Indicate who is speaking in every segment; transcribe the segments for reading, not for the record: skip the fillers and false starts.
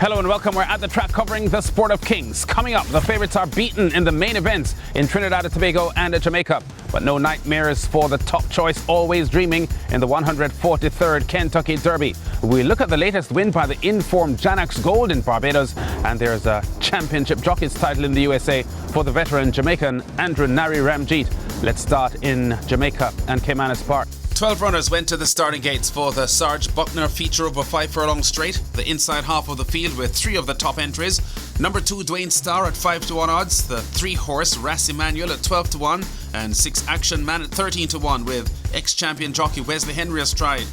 Speaker 1: Hello and welcome. We're at the track covering the Sport of Kings. Coming up, the favourites are beaten in the main events in Trinidad and Tobago and Jamaica. But no nightmares for the top choice, always dreaming in the 143rd Kentucky Derby. We look at the latest win by the informed Janax Gold in Barbados, and there's a championship jockey's title in the USA for the veteran Jamaican Andrew Nari Ramjeet. Let's start in Jamaica and Caymanas Park.
Speaker 2: 12 runners went to the starting gates for the Sarge Buckner feature over 5 furlong straight. The inside half of the field with 3 of the top entries. Number 2 Dwayne Starr at 5-1 odds. The 3 horse Ras Emanuel at 12-1 and 6 Action Man at 13-1 with ex-champion jockey Wesley Henry astride.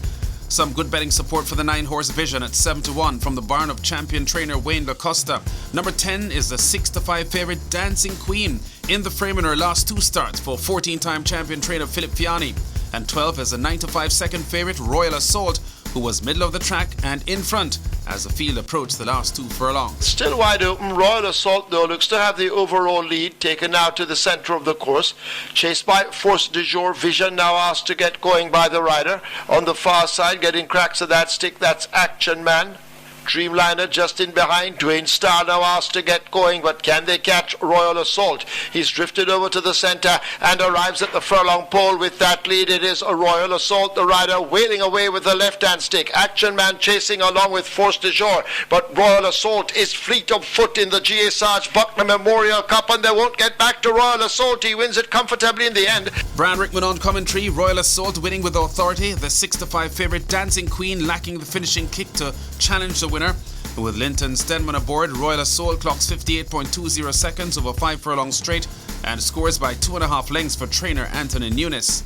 Speaker 2: Some good betting support for the 9 horse Vision at 7-1 from the barn of champion trainer Wayne LaCosta. Number 10 is the 6-5 favourite Dancing Queen in the frame in her last 2 starts for 14-time champion trainer Philip Fiani. And 12 is a 9-5 second favourite Royal Assault, who was middle of the track and in front as the field approached the last 2 furlongs.
Speaker 3: Still wide open. Royal Assault though looks to have the overall lead, taken now to the centre of the course, chased by Force du Jour. Vision now asked to get going by the rider. On the far side, getting cracks of that stick, that's Action Man. Dreamliner just in behind. Dwayne Starr now asked to get going, but can they catch Royal Assault? He's drifted over to the centre and arrives at the furlong pole with that lead. It is a Royal Assault, the rider wailing away with the left-hand stick. Action Man chasing along with Force du Jour, but Royal Assault is fleet of foot in the G.A. Sarge Buckner Memorial Cup, and they won't get back to Royal Assault. He wins it comfortably in the end.
Speaker 2: Brian Rickman on commentary. Royal Assault winning with authority. The 6-5 favourite Dancing Queen lacking the finishing kick to challenge the winner. With Linton Stenman aboard, Royal Assault clocks 58.20 seconds over 5 furlong straight and scores by 2.5 lengths for trainer Anthony Nunes.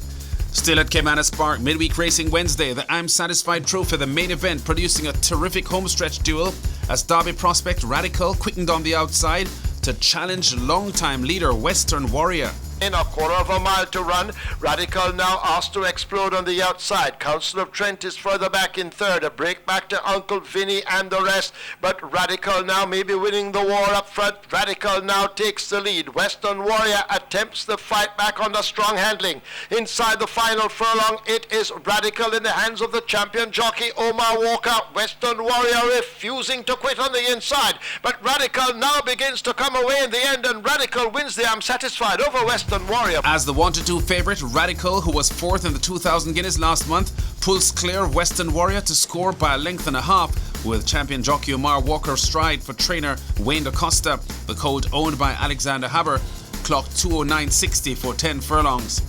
Speaker 2: Still at Caymanas Park, midweek racing Wednesday, the I'm Satisfied Trophy, the main event, producing a terrific homestretch duel as Derby prospect Radical quickened on the outside to challenge long-time leader Western Warrior.
Speaker 3: In a quarter of a mile to run, Radical now asked to explode on the outside. Council of Trent is further back in third. A break back to Uncle Vinny and the rest. But Radical now maybe winning the war up front. Radical now takes the lead. Western Warrior attempts the fight back under strong handling. Inside the final furlong, it is Radical in the hands of the champion jockey Omar Walker. Western Warrior refusing to quit on the inside. But Radical now begins to come away in the end, and Radical wins the I'm Satisfied over Western Warrior.
Speaker 2: As the 1-2 favourite, Radical, who was 4th in the 2000 Guineas last month, pulls clear of Western Warrior to score by a length and a half, with champion jockey Omar Walker stride for trainer Wayne DaCosta. The colt, owned by Alexander Haber, clocked 209.60 for 10 furlongs.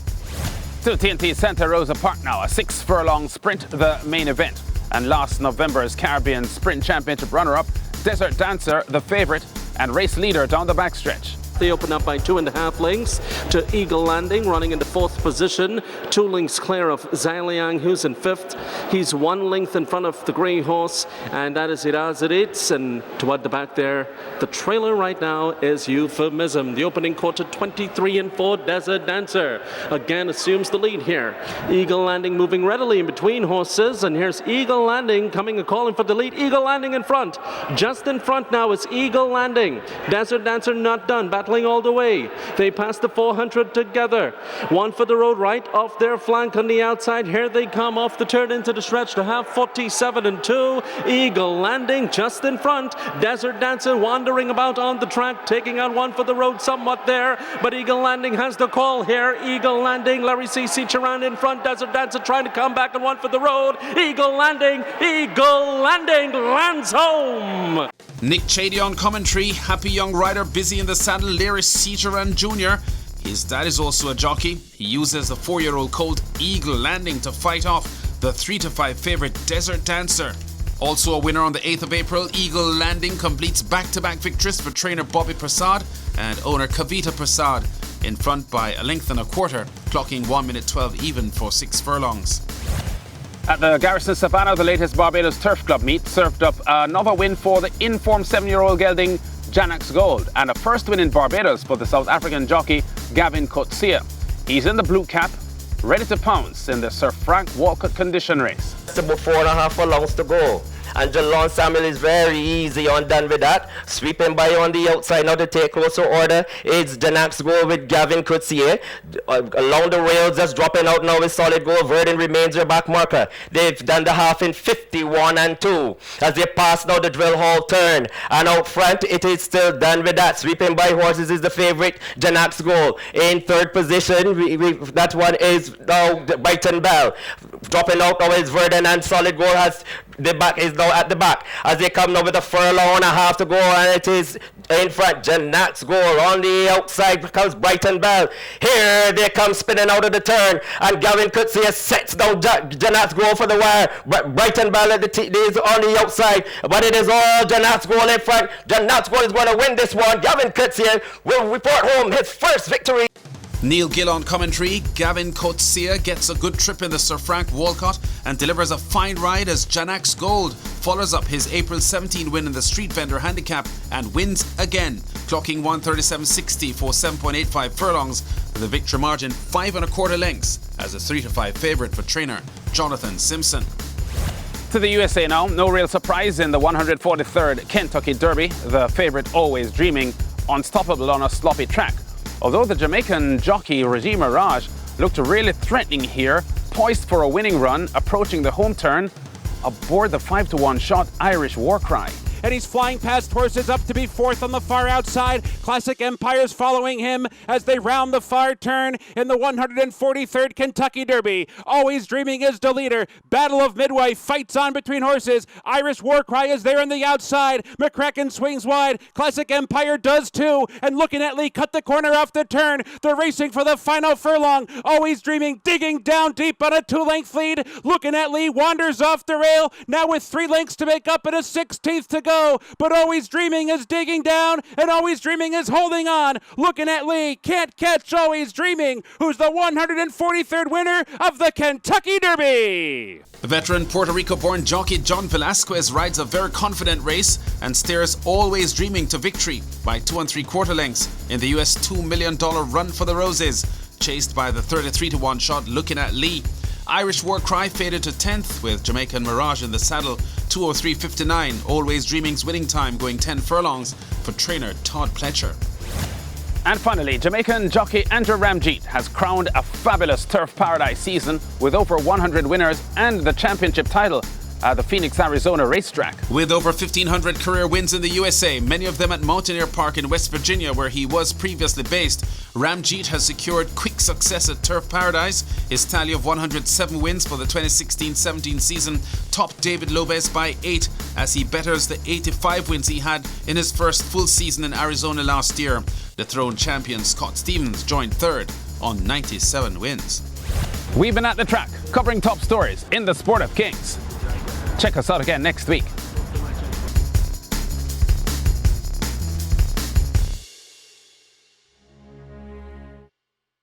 Speaker 1: To TNT Santa Rosa Park now, a 6 furlong sprint, the main event. And last November's Caribbean Sprint Championship runner-up, Desert Dancer, the favourite and race leader down the backstretch.
Speaker 4: They open up by 2.5 lengths to Eagle Landing, running into 4th position. 2 lengths clear of Zaliang, who's in 5th. He's 1 length in front of the grey horse, and that is Irazidits. And toward the back there, the trailer right now is Euphemism. The opening quarter, 23-4, Desert Dancer again assumes the lead here. Eagle Landing moving readily in between horses, and here's Eagle Landing coming and calling for the lead. Eagle Landing in front. Just in front now is Eagle Landing. Desert Dancer not done. Battling all the way. They pass the 400 together. 1 for the road right off their flank on the outside. Here they come off the turn into the stretch to have 47-2. Eagle Landing just in front. Desert Dancer wandering about on the track, taking out 1 for the road somewhat there. But Eagle Landing has the call here. Eagle Landing, Larry C. Cicheran in front. Desert Dancer trying to come back and 1 for the road. Eagle Landing lands home.
Speaker 2: Nick Chady on commentary. Happy young rider, busy in the saddle, Larry Cicheran Jr. His dad is also a jockey. He uses the 4-year-old colt Eagle Landing to fight off the 3-5 favourite Desert Dancer. Also a winner on the 8th of April, Eagle Landing completes back-to-back victories for trainer Bobby Prasad and owner Kavita Prasad, in front by a length and a quarter, clocking 1 minute 12 even for 6 furlongs.
Speaker 1: At the Garrison Savannah, the latest Barbados Turf Club meet served up another win for the informed 7-year-old gelding Janax Gold, and a first win in Barbados for the South African jockey Gavin Coetzee. He's in the blue cap, ready to pounce in the Sir Frank Walcott condition race.
Speaker 5: It's about 4.5 furlongs to go. And Jalon Samuel is very easy undone with that. Sweeping by on the outside now to take closer order. It's Janax goal with Gavin Coetzee. Along the rails, just dropping out now with solid goal. Verdon remains your back marker. They've done the half in 51-2. As they pass now the drill hall turn. And out front, it is still done with that. Sweeping by horses is the favorite Janax goal. In third position, that one is now Brighton Bell. Dropping out now is Verdon, and solid goal has the back is now at the back as they come now with a furlong and a half to go, and it is in front. Janax goal on the outside comes Brighton Bell. Here they come spinning out of the turn, and Gavin Coetzee sets down Janax goal for the wire. Brighton Bell at is on the outside, but it is all Janax goal in front. Janax goal is going to win this one. Gavin Coetzee will report home his first victory.
Speaker 2: Neil Gill on commentary. Gavin Coetzee gets a good trip in the Sir Frank Walcott and delivers a fine ride as Janax Gold follows up his April 17 win in the Street Vendor Handicap and wins again, clocking 137.60 for 7.85 furlongs with a victory margin 5 1/4 lengths as a 3-5 favourite for trainer Jonathan Simpson.
Speaker 1: To the USA now, no real surprise in the 143rd Kentucky Derby. The favourite always dreaming, unstoppable on a sloppy track. Although the Jamaican jockey Reggie Mirage looked really threatening here, poised for a winning run, approaching the home turn, aboard the 5-1 shot Irish War Cry.
Speaker 6: And he's flying past horses up to be fourth on the far outside. Classic Empire's following him as they round the far turn in the 143rd Kentucky Derby. Always Dreaming is the leader. Battle of Midway fights on between horses. Irish War Cry is there on the outside. McCracken swings wide. Classic Empire does too. And Looking at Lee cut the corner off the turn. They're racing for the final furlong. Always Dreaming digging down deep on a 2-length lead. Looking at Lee wanders off the rail. Now with 3 lengths to make up and a 16th to go. But Always Dreaming is digging down, and Always Dreaming is holding on. Looking at Lee, can't catch Always Dreaming, who's the 143rd winner of the Kentucky Derby.
Speaker 2: The veteran Puerto Rico-born jockey John Velasquez rides a very confident race and steers Always Dreaming to victory by 2 3/4 lengths in the US $2 million Run for the Roses, chased by the 33-1 shot Looking at Lee. Irish War Cry faded to 10th with Jamaican Mirage in the saddle, 2:03.59. Always Dreaming's winning time going 10 furlongs for trainer Todd Pletcher.
Speaker 1: And finally, Jamaican jockey Andrew Ramjeet has crowned a fabulous Turf Paradise season with over 100 winners and the championship title at the Phoenix, Arizona racetrack.
Speaker 2: With over 1,500 career wins in the USA, many of them at Mountaineer Park in West Virginia, where he was previously based, Ramjeet has secured quick success at Turf Paradise. His tally of 107 wins for the 2016-17 season topped David Lopez by 8 as he betters the 85 wins he had in his first full season in Arizona last year. The throne champion Scott Stevens joined third on 97 wins.
Speaker 1: We've been at the track, covering top stories in the sport of kings. Check us out again next week.